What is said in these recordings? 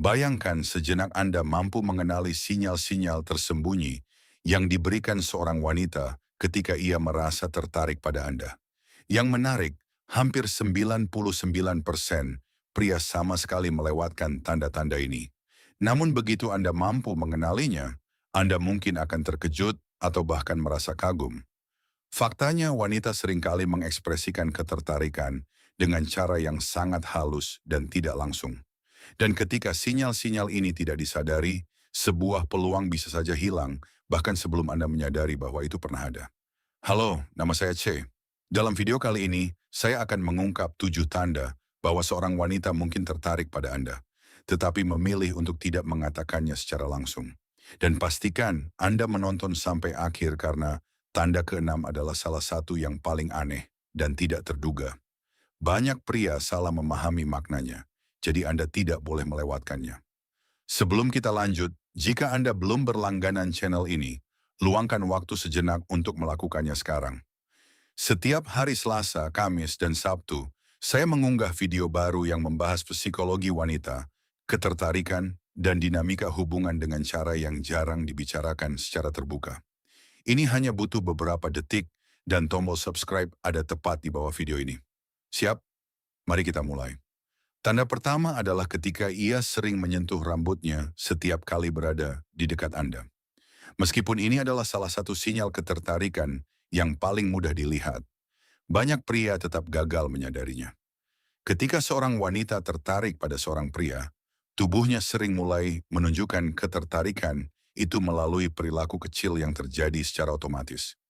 Bayangkan sejenak Anda mampu mengenali sinyal-sinyal tersembunyi yang diberikan seorang wanita ketika ia merasa tertarik pada Anda. Yang menarik, hampir 99% pria sama sekali melewatkan tanda-tanda ini. Namun begitu Anda mampu mengenalinya, Anda mungkin akan terkejut atau bahkan merasa kagum. Faktanya wanita seringkali mengekspresikan ketertarikan dengan cara yang sangat halus dan tidak langsung. Dan ketika sinyal-sinyal ini tidak disadari, sebuah peluang bisa saja hilang, bahkan sebelum Anda menyadari bahwa itu pernah ada. Halo, nama saya C. Dalam video kali ini, saya akan mengungkap 7 tanda bahwa seorang wanita mungkin tertarik pada Anda, tetapi memilih untuk tidak mengatakannya secara langsung. Dan pastikan Anda menonton sampai akhir karena tanda keenam adalah salah satu yang paling aneh dan tidak terduga. Banyak pria salah memahami maknanya, jadi Anda tidak boleh melewatkannya. Sebelum kita lanjut, jika Anda belum berlangganan channel ini, luangkan waktu sejenak untuk melakukannya sekarang. Setiap hari Selasa, Kamis, dan Sabtu, saya mengunggah video baru yang membahas psikologi wanita, ketertarikan, dan dinamika hubungan dengan cara yang jarang dibicarakan secara terbuka. Ini hanya butuh beberapa detik dan tombol subscribe ada tepat di bawah video ini. Siap? Mari kita mulai. Tanda pertama adalah ketika ia sering menyentuh rambutnya setiap kali berada di dekat Anda. Meskipun ini adalah salah satu sinyal ketertarikan yang paling mudah dilihat, banyak pria tetap gagal menyadarinya. Ketika seorang wanita tertarik pada seorang pria, tubuhnya sering mulai menunjukkan ketertarikan itu melalui perilaku kecil yang terjadi secara otomatis.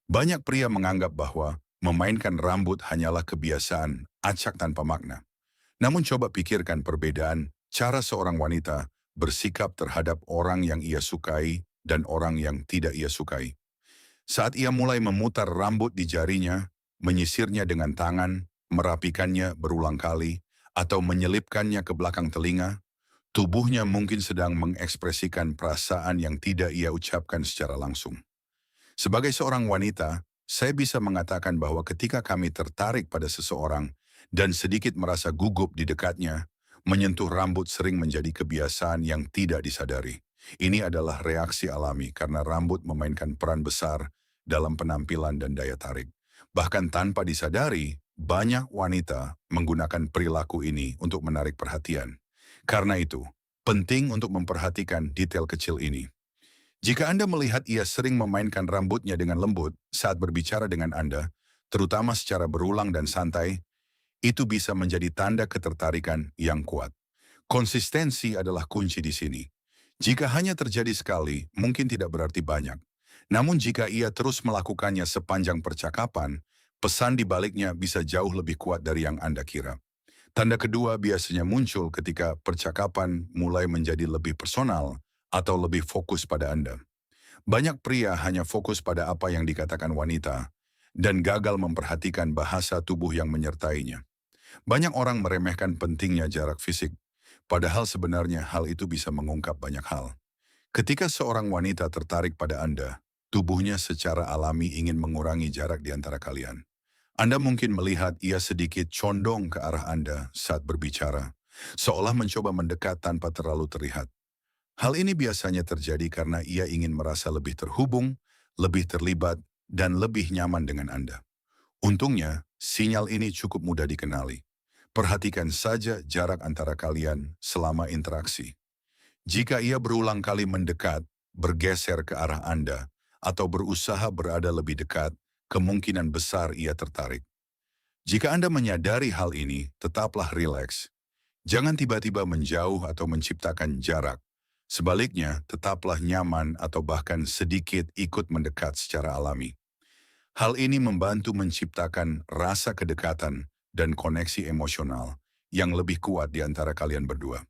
Banyak pria menganggap bahwa memainkan rambut hanyalah kebiasaan acak tanpa makna. Namun coba pikirkan perbedaan cara seorang wanita bersikap terhadap orang yang ia sukai dan orang yang tidak ia sukai. Saat ia mulai memutar rambut di jarinya, menyisirnya dengan tangan, merapikannya berulang kali, atau menyelipkannya ke belakang telinga, tubuhnya mungkin sedang mengekspresikan perasaan yang tidak ia ucapkan secara langsung. Sebagai seorang wanita, saya bisa mengatakan bahwa ketika kami tertarik pada seseorang dan sedikit merasa gugup di dekatnya, menyentuh rambut sering menjadi kebiasaan yang tidak disadari. Ini adalah reaksi alami karena rambut memainkan peran besar dalam penampilan dan daya tarik. Bahkan tanpa disadari, banyak wanita menggunakan perilaku ini untuk menarik perhatian. Karena itu, penting untuk memperhatikan detail kecil ini. Jika Anda melihat ia sering memainkan rambutnya dengan lembut saat berbicara dengan Anda, terutama secara berulang dan santai, itu bisa menjadi tanda ketertarikan yang kuat. Konsistensi adalah kunci di sini. Jika hanya terjadi sekali, mungkin tidak berarti banyak. Namun jika ia terus melakukannya sepanjang percakapan, pesan di baliknya bisa jauh lebih kuat dari yang Anda kira. Tanda kedua biasanya muncul ketika percakapan mulai menjadi lebih personal atau lebih fokus pada Anda. Banyak pria hanya fokus pada apa yang dikatakan wanita dan gagal memperhatikan bahasa tubuh yang menyertainya. Banyak orang meremehkan pentingnya jarak fisik, padahal sebenarnya hal itu bisa mengungkap banyak hal. Ketika seorang wanita tertarik pada Anda, tubuhnya secara alami ingin mengurangi jarak di antara kalian. Anda mungkin melihat ia sedikit condong ke arah Anda saat berbicara, seolah mencoba mendekat tanpa terlalu terlihat. Hal ini biasanya terjadi karena ia ingin merasa lebih terhubung, lebih terlibat, dan lebih nyaman dengan Anda. Untungnya, sinyal ini cukup mudah dikenali. Perhatikan saja jarak antara kalian selama interaksi. Jika ia berulang kali mendekat, bergeser ke arah Anda, atau berusaha berada lebih dekat, kemungkinan besar ia tertarik. Jika Anda menyadari hal ini, tetaplah rileks. Jangan tiba-tiba menjauh atau menciptakan jarak. Sebaliknya, tetaplah nyaman atau bahkan sedikit ikut mendekat secara alami. Hal ini membantu menciptakan rasa kedekatan dan koneksi emosional yang lebih kuat di antara kalian berdua.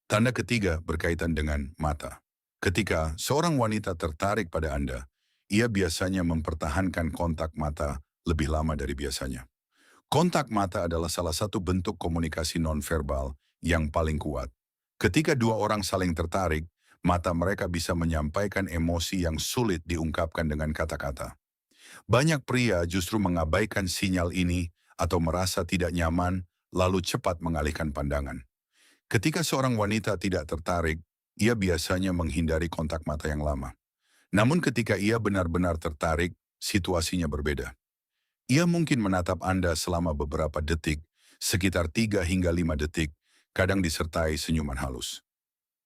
Tanda ketiga berkaitan dengan mata. Ketika seorang wanita tertarik pada Anda, ia biasanya mempertahankan kontak mata lebih lama dari biasanya. Kontak mata adalah salah satu bentuk komunikasi nonverbal yang paling kuat. Ketika dua orang saling tertarik, mata mereka bisa menyampaikan emosi yang sulit diungkapkan dengan kata-kata. Banyak pria justru mengabaikan sinyal ini atau merasa tidak nyaman, lalu cepat mengalihkan pandangan. Ketika seorang wanita tidak tertarik, ia biasanya menghindari kontak mata yang lama. Namun ketika ia benar-benar tertarik, situasinya berbeda. Ia mungkin menatap Anda selama beberapa detik, sekitar 3 hingga 5 detik, kadang disertai senyuman halus.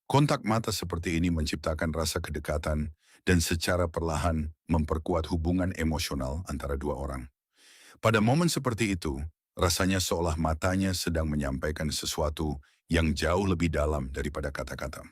Kontak mata seperti ini menciptakan rasa kedekatan dan secara perlahan memperkuat hubungan emosional antara dua orang. Pada momen seperti itu, rasanya seolah matanya sedang menyampaikan sesuatu yang jauh lebih dalam daripada kata-kata.